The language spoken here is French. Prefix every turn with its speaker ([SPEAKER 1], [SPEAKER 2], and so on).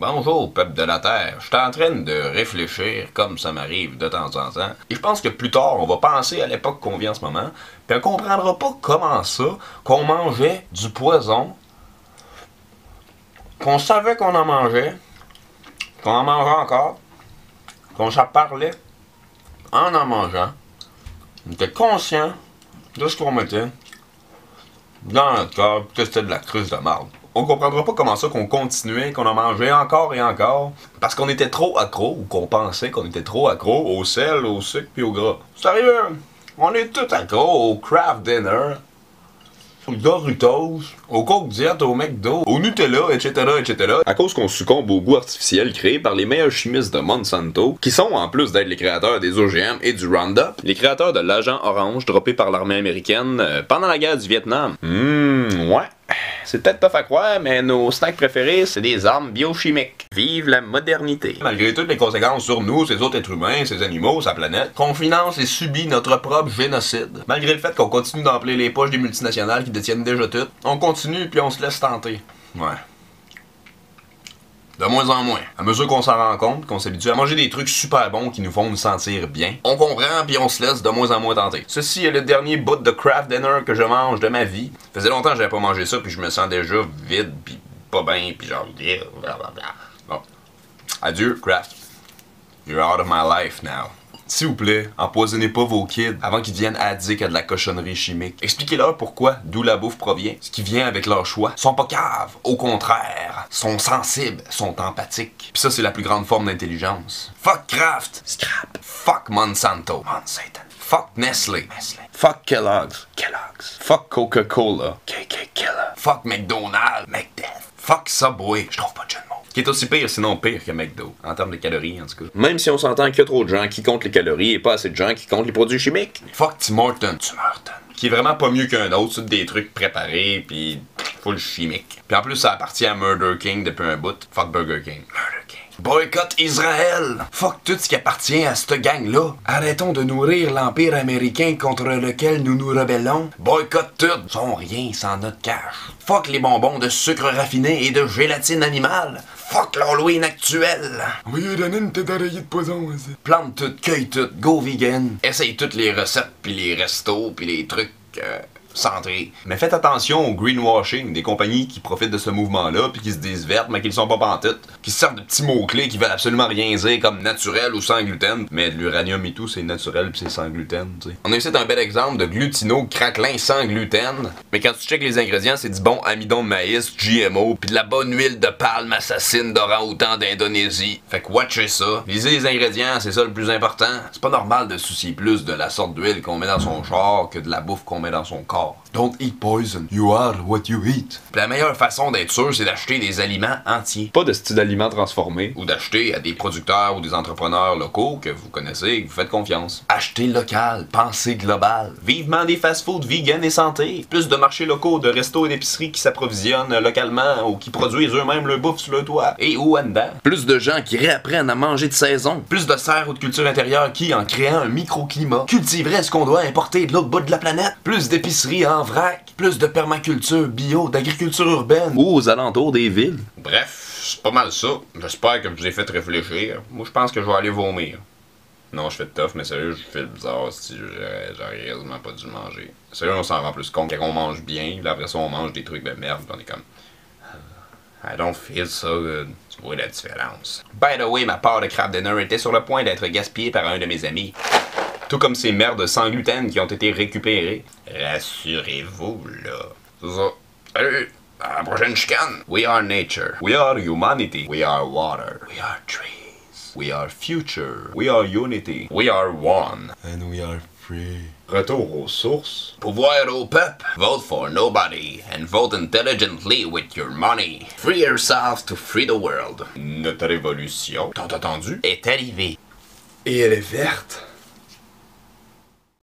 [SPEAKER 1] Bonjour, peuple de la Terre. Je suis en train de réfléchir, comme ça m'arrive de temps en temps. Et je pense que plus tard, on va penser à l'époque qu'on vit en ce moment, puis on comprendra pas comment ça, qu'on mangeait du poison, qu'on savait qu'on en mangeait, qu'on en mangeait encore, qu'on s'en parlait en mangeant. On était conscient de ce qu'on mettait dans notre corps, que c'était de la cruche de marde. On comprendra pas comment ça qu'on continuait, qu'on en mangeait encore et encore, parce qu'on était trop accro, ou qu'on pensait qu'on était trop accro au sel, au sucre puis au gras. Sérieux, on est tout accro au Kraft Dinner, aux Doritos, au Coke Diet, au McDo, au Nutella, etc., etc. À cause qu'on succombe au goût artificiel créé par les meilleurs chimistes de Monsanto, qui sont, en plus d'être les créateurs des OGM et du Roundup, les créateurs de l'agent orange droppé par l'armée américaine pendant la guerre du Vietnam. Ouais. C'est peut-être tough à croire, mais nos snacks préférés, c'est des armes biochimiques. Vive la modernité. Malgré toutes les conséquences sur nous, ces autres êtres humains, ces animaux, sa planète, qu'on finance et subit notre propre génocide. Malgré le fait qu'on continue d'emplir les poches des multinationales qui détiennent déjà tout, on continue puis on se laisse tenter. Ouais. De moins en moins. À mesure qu'on s'en rend compte, qu'on s'habitue à manger des trucs super bons qui nous font nous sentir bien, on comprend puis on se laisse de moins en moins tenter. Ceci est le dernier bout de Kraft Dinner que je mange de ma vie. Ça faisait longtemps que j'avais pas mangé ça puis je me sens déjà vide puis pas bien puis genre blablabla. Bon. Adieu Kraft. You're out of my life now. S'il vous plaît, empoisonnez pas vos kids avant qu'ils deviennent addicts à de la cochonnerie chimique. Expliquez-leur pourquoi, d'où la bouffe provient, ce qui vient avec leur choix. Sont pas caves, au contraire, sont sensibles, sont empathiques. Pis ça, c'est la plus grande forme d'intelligence. Fuck Kraft, scrap. Fuck Monsanto, Monsanto. Fuck Nestlé, Nestlé. Fuck Kellogg's, Kellogg's. Fuck Coca-Cola, KK-Killer. Fuck McDonald's, McDeath. Fuck Subway, je trouve pas de jeu de mots. Qui est aussi pire, sinon pire que McDo, en termes de calories en tout cas. Même si on s'entend qu'il y a trop de gens qui comptent les calories et pas assez de gens qui comptent les produits chimiques. Fuck Tim Hortons, qui est vraiment pas mieux qu'un autre, c'est des trucs préparés pis full chimique. Puis en plus ça appartient à Murder King depuis un bout. Fuck Burger King. Murder King. Boycott Israël! Fuck tout ce qui appartient à cette gang-là. Arrêtons de nourrir l'Empire américain contre lequel nous nous rebellons. Boycott tout! Sont rien sans notre cash. Fuck les bonbons de sucre raffiné et de gélatine animale. Fuck l'Halloween actuel! On va lui donner une tête d'oreiller de poison aussi. Plante tout, cueille tout, go vegan. Essaye toutes les recettes, pis les restos, pis les trucs centrés. Mais faites attention au greenwashing des compagnies qui profitent de ce mouvement-là puis qui se disent vertes mais qui le sont pas pantoute. Qui se servent de petits mots-clés qui veulent absolument rien dire comme naturel ou sans gluten. Mais de l'uranium et tout, c'est naturel puis c'est sans gluten, tu sais. On a ici un bel exemple de glutino craquelin sans gluten. Mais quand tu checkes les ingrédients, c'est du bon amidon de maïs, GMO, puis de la bonne huile de palme assassine d'orang-outan d'Indonésie. Fait que watchez ça. Lisez les ingrédients, c'est ça le plus important. C'est pas normal de se soucier plus de la sorte d'huile qu'on met dans son char que de la bouffe qu'on met dans son corps. Don't eat poison. You are what you eat. Puis la meilleure façon d'être sûr, c'est d'acheter des aliments entiers. Pas de style d'aliments transformés. Ou d'acheter à des producteurs ou des entrepreneurs locaux que vous connaissez et que vous faites confiance. Achetez local, pensez global. Vivement des fast-foods vegan et santé. Plus de marchés locaux, de restos et d'épiceries qui s'approvisionnent localement ou qui produisent eux-mêmes leur bouffe sur le toit. Et ou en dedans. Plus de gens qui réapprennent à manger de saison. Plus de serres ou de culture intérieure qui, en créant un microclimat, cultiveraient ce qu'on doit importer de l'autre bout de la planète. Plus d'épiceries en vrac, plus de permaculture bio, d'agriculture urbaine ou aux alentours des villes. Bref, c'est pas mal ça. J'espère que je vous ai fait réfléchir. Moi, je pense que je vais aller vomir. Non, je fais de tough, mais sérieux, je fais bizarre si j'aurais quasiment pas dû le manger. Sérieux, on s'en rend plus compte quand on mange bien, puis après ça, on mange des trucs de merde, puis on est comme... I don't feel so good. Tu vois la différence. By the way, ma part de Kraft Dinner était sur le point d'être gaspillée par un de mes amis. Tout comme ces merdes sans gluten qui ont été récupérées. Rassurez-vous, là. C'est ça. Salut! À la prochaine chicane! We are nature. We are humanity. We are water. We are trees. We are future. We are unity. We are one. And we are free. Retour aux sources. Pouvoir au peuple. Vote for nobody. And vote intelligently with your money. Free yourself to free the world. Notre révolution, tant attendue, est arrivée. Et elle est verte.